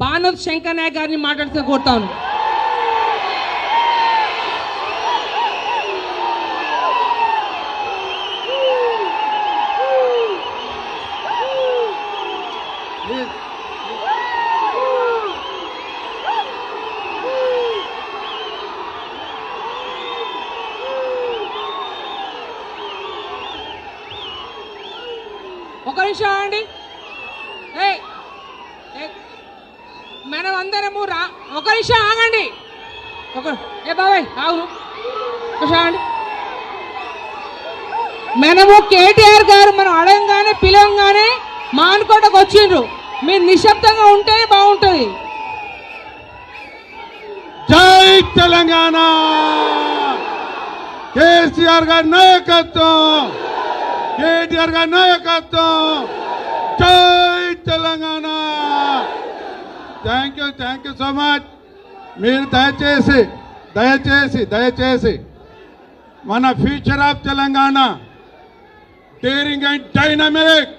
బాణోత్ శంకర్ నాయక్ గారిని మాట్లాడుతూ కోరుతాను. ఒక నిమిషం అండి, మనం అందరము ఒక నిమిషం ఆగండి. బాబాయ్ ఆగు ఆగండి. మనము కేటీఆర్ గారు మనం అడగంగానే పిలవంగానే మానుకోటకు వచ్చిండ్రు. మీరు నిశ్శబ్దంగా ఉంటేనే బాగుంటుంది. జై తెలంగాణ, కేసీఆర్ గారి నాయకత్వం, కేటీఆర్ గారి నాయకత్వం. జై Telangana. Thank you so much. మీరు దయచేసి మన future of Telangana daring and dynamic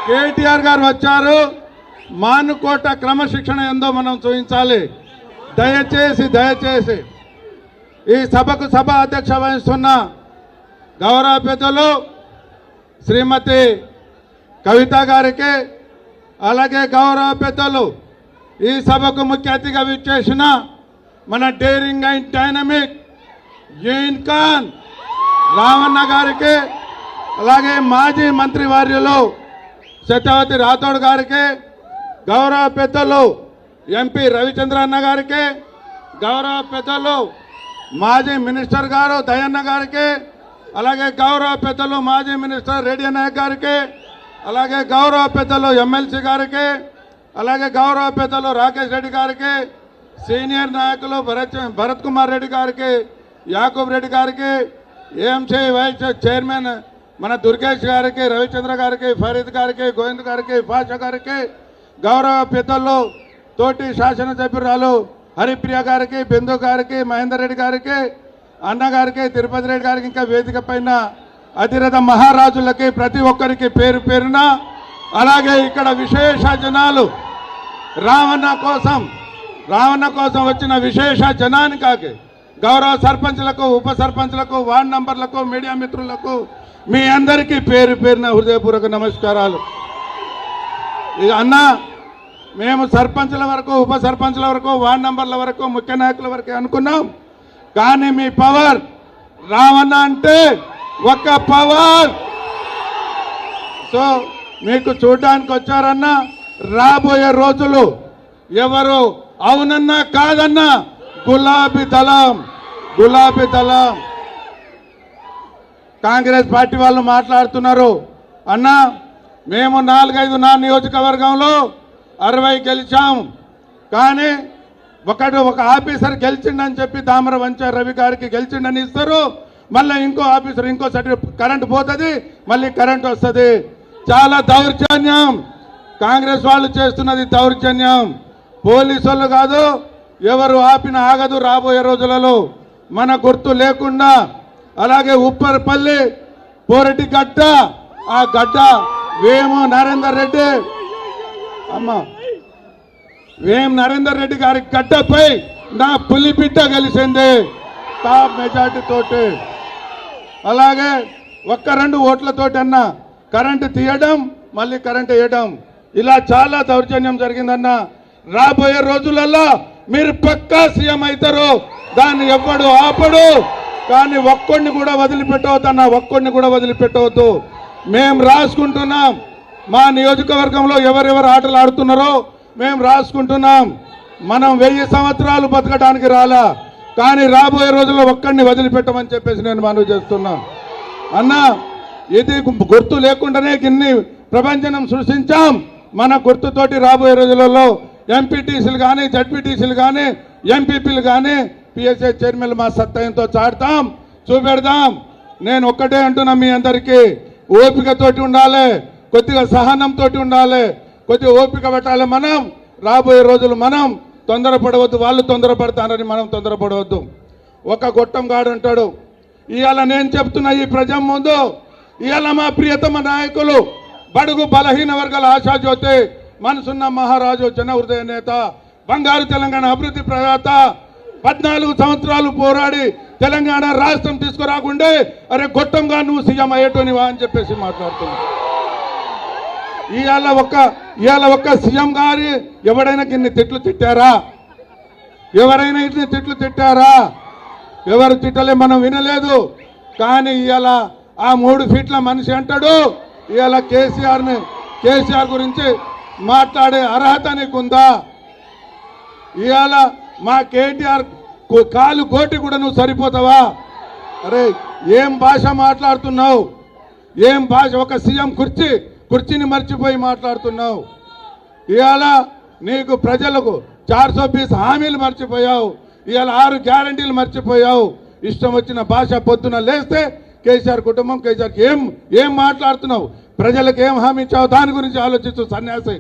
KTR గారు వచ్చారు. మానుకోట క్రమశిక్షణ ఏందో మనం చూపించాలి. దయచేసి ఈ సభకు సభ అధ్యక్ష వహిస్తున్న గౌరవ పెద్దలు శ్రీమతి కవిత గారికి, అలాగే గౌరవ పెద్దలు ఈ సభకు ముఖ్య అతిథిగా విచ్చేసిన మన డేరింగ్ అండ్ డైనమిక్ యూన్ ఖాన్ రావణ గారికి, అలాగే మాజీ మంత్రి వర్యులు సత్యవతి రాథోడ్ గారికి, గౌరవ పెద్దలు ఎంపీ రవిచంద్ర అన్న గారికి, గౌరవ పెద్దలు మాజీ మినిస్టర్ గారు దయన్న గారికి, అలాగే గౌరవ పెద్దలు మాజీ మినిస్టర్ రెడ్డి నాయక్ గారికి, అలాగే గౌరవ పెద్దలు ఎమ్మెల్సీ గారికి, అలాగే గౌరవ పెద్దలు రాకేష్ రెడ్డి గారికి, సీనియర్ నాయకులు భరత్ కుమార్ రెడ్డి గారికి, యాకూబ్ రెడ్డి గారికి, ఏఎంసీ వైస్ చైర్మన్ మన దుర్గేష్ గారికి, రవిచంద్ర గారికి, ఫరీద్ గారికి, గోవింద్ గారికి, భాష గారికి, గౌరవ పెద్దలు తోటి శాసనసభ్యురాలు హరిప్రియ గారికి, బిందు గారికి, మహేందర్ రెడ్డి గారికి, అన్నగారికి, తిరుపతి రెడ్డి గారికి, ఇంకా వేదిక పైన అతిరథ మహారాజులకి ప్రతి ఒక్కరికి పేరు పేరున, అలాగే ఇక్కడ విశేష జనాలు రావణ కోసం వచ్చిన విశేష జనానికి గౌరవ సర్పంచ్లకు, ఉప సర్పంచ్లకు, వార్డు నంబర్లకు, మీడియా మిత్రులకు మీ అందరికీ పేరు పేరున హృదయపూర్వక నమస్కారాలు. అన్న, మేము సర్పంచ్ల వరకు, ఉప సర్పంచ్ల వరకు, వార్డు నంబర్ల వరకు, ముఖ్య నాయకుల వరకు అనుకున్నాం. కానీ మీ పవర్ రావణ అంటే ఒక పవర్. సో మీకు చూడడానికి వచ్చారన్న, రాబోయే రోజులు ఎవరు అవునన్నా కాదన్నా గులాబీ దళం కాంగ్రెస్ పార్టీ వాళ్ళు మాట్లాడుతున్నారు. అన్న, మేము 4-5 నా నియోజకవర్గంలో 60 గెలిచాం. కానీ ఒక ఆఫీసర్ గెలిచిండని చెప్పి దామర వంచ రవి గారికి గెలిచిండని ఇస్తారు. మళ్ళీ ఇంకో ఆఫీసర్ ఇంకో సర్టిఫికేట్, కరెంట్ పోతుంది, మళ్ళీ కరెంట్ వస్తుంది. చాలా దౌర్జన్యం కాంగ్రెస్ వాళ్ళు చేస్తున్నది, దౌర్జన్యం. పోలీసు వాళ్ళు కాదు, ఎవరు ఆపిన ఆగదు. రాబోయే రోజులలో మన గుర్తు లేకుండా, అలాగే ఉప్పర్పల్లి పోరెడ్డి గడ్డ, ఆ గడ్డ వేము నరేందర్ రెడ్డి నరేందర్ రెడ్డి గారి గడ్డపై నా పులిపిట్ట గెలిచింది టాప్ మెజార్టీ తోటి. అలాగే 1-2 ఓట్లతోటి అన్న కరెంటు తీయడం, మళ్ళీ కరెంటు వేయడం, ఇలా చాలా దౌర్జన్యం జరిగిందన్న. రాబోయే రోజులలో మీరు పక్కా సీఎం అవుతారు, దాన్ని ఎవ్వడు ఆపడు. కానీ ఒక్కడిని కూడా వదిలిపెట్టవద్దు అన్న, ఒక్కడిని కూడా వదిలిపెట్టవద్దు. మేము రాసుకుంటున్నాం, మా నియోజకవర్గంలో ఎవరెవరు ఆటలు ఆడుతున్నారో మేము రాసుకుంటున్నాం. మనం 1000 సంవత్సరాలు బతకడానికి రాలా, కానీ రాబోయే రోజుల్లో ఒక్కడిని వదిలిపెట్టమని చెప్పేసి నేను మనవి చేస్తున్నా. అన్న, ఇది గుర్తు లేకుండానే ఇన్ని ప్రపంచం సృష్టించాం. మన గుర్తుతోటి రాబోయే రోజులలో ఎంపీటీసీలు కానీ, జడ్పీటీసీలు కానీ, ఎంపీపీలు కానీ, పిఎస్ఏ చైర్మన్లు మా సత్తాయంతో చాడతాం, చూపెడదాం. నేను ఒక్కటే అంటున్నా, మీ అందరికీ ఓపికతోటి ఉండాలి, కొద్దిగా సహనంతో ఉండాలి, కొద్దిగా ఓపిక పెట్టాలి. మనం రాబోయే రోజులు మనం తొందరపడవద్దు, వాళ్ళు తొందరపడతారని మనం తొందరపడవద్దు. ఒక గొట్టం గాడు అంటాడు, ఇవాళ నేను చెప్తున్నా ఈ ప్రజల ముందు, ఇవాళ మా ప్రియతమ నాయకులు, బడుగు బలహీన వర్గాల ఆశాజ్యోతి మనసున్న మహారాజు, జన హృదయ నేత, బంగారు తెలంగాణ అభివృద్ధి ప్రదాత, 14 సంవత్సరాలు పోరాడి తెలంగాణ రాష్ట్రం తీసుకురాకుండే అరే గొట్టంగా నువ్వు సీఎం అయ్యేటోనివా అని చెప్పేసి మాట్లాడుతున్నా. ఇవాళ ఒక్క సీఎం గారి ఎవడైనా ఇన్ని తిట్లు తిట్టారా? ఎవరైనా ఇన్ని తిట్లు తిట్టారా? ఎవరు తిట్టలే, మనం వినలేదు. కానీ ఇవాళ ఆ 3 ఫీట్ల మనిషి అంటాడు ఇవాళ కేసీఆర్ గురించి మాట్లాడే అర్హత నీకుందా? ఇవాళ మా కేటీఆర్ కాలు కోటి కూడా నువ్వు సరిపోతావా? అరే ఏం భాష మాట్లాడుతున్నావు? ఏం భాష? ఒక సీఎం కుర్చీని మర్చిపోయి మాట్లాడుతున్నావు. ఇవాళ నీకు ప్రజలకు 420 హామీలు మర్చిపోయావు. ఇవాళ 6 గ్యారంటీలు మర్చిపోయావు. ఇష్టం వచ్చిన భాష. పొద్దున లేస్తే కేసీఆర్ కుటుంబం, కేసీఆర్కి ఏం మాట్లాడుతున్నావు? ప్రజలకు ఏం హామీ ఇచ్చావు దాని గురించి ఆలోచించు సన్యాసి.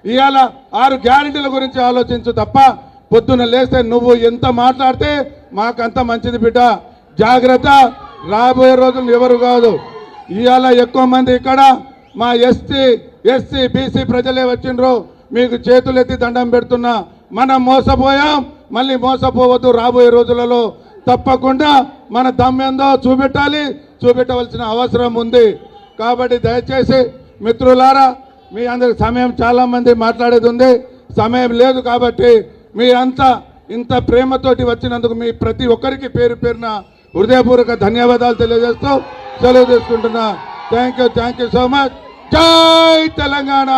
ఇవాళ 6 గ్యారంటీల గురించి ఆలోచించు తప్ప పొద్దున లేస్తే నువ్వు ఎంత మాట్లాడితే మాకంత మంచిది బిడ్డ. జాగ్రత్త, రాబోయే రోజులు ఎవరు కాదు. ఇవాళ ఎక్కువ మంది ఇక్కడ మా ఎస్సీ బీసీ ప్రజలే వచ్చిండ్రు. మీకు చేతులెత్తి దండం పెడుతున్నా. మనం మోసపోయాం, మళ్ళీ మోసపోవద్దు. రాబోయే రోజులలో తప్పకుండా మన దమ్మేందో చూపెట్టవలసిన అవసరం ఉంది. కాబట్టి దయచేసి మిత్రులారా, మీ అందరికి సమయం చాలా మంది మాట్లాడేది ఉంది, సమయం లేదు. కాబట్టి మీ అంతా ఇంత ప్రేమతోటి వచ్చినందుకు మీ ప్రతి ఒక్కరికి పేరు పేరున హృదయపూర్వక ధన్యవాదాలు తెలియజేస్తూ సెలవు తీసుకుంటున్నా. Thank you so much. జై తెలంగాణ.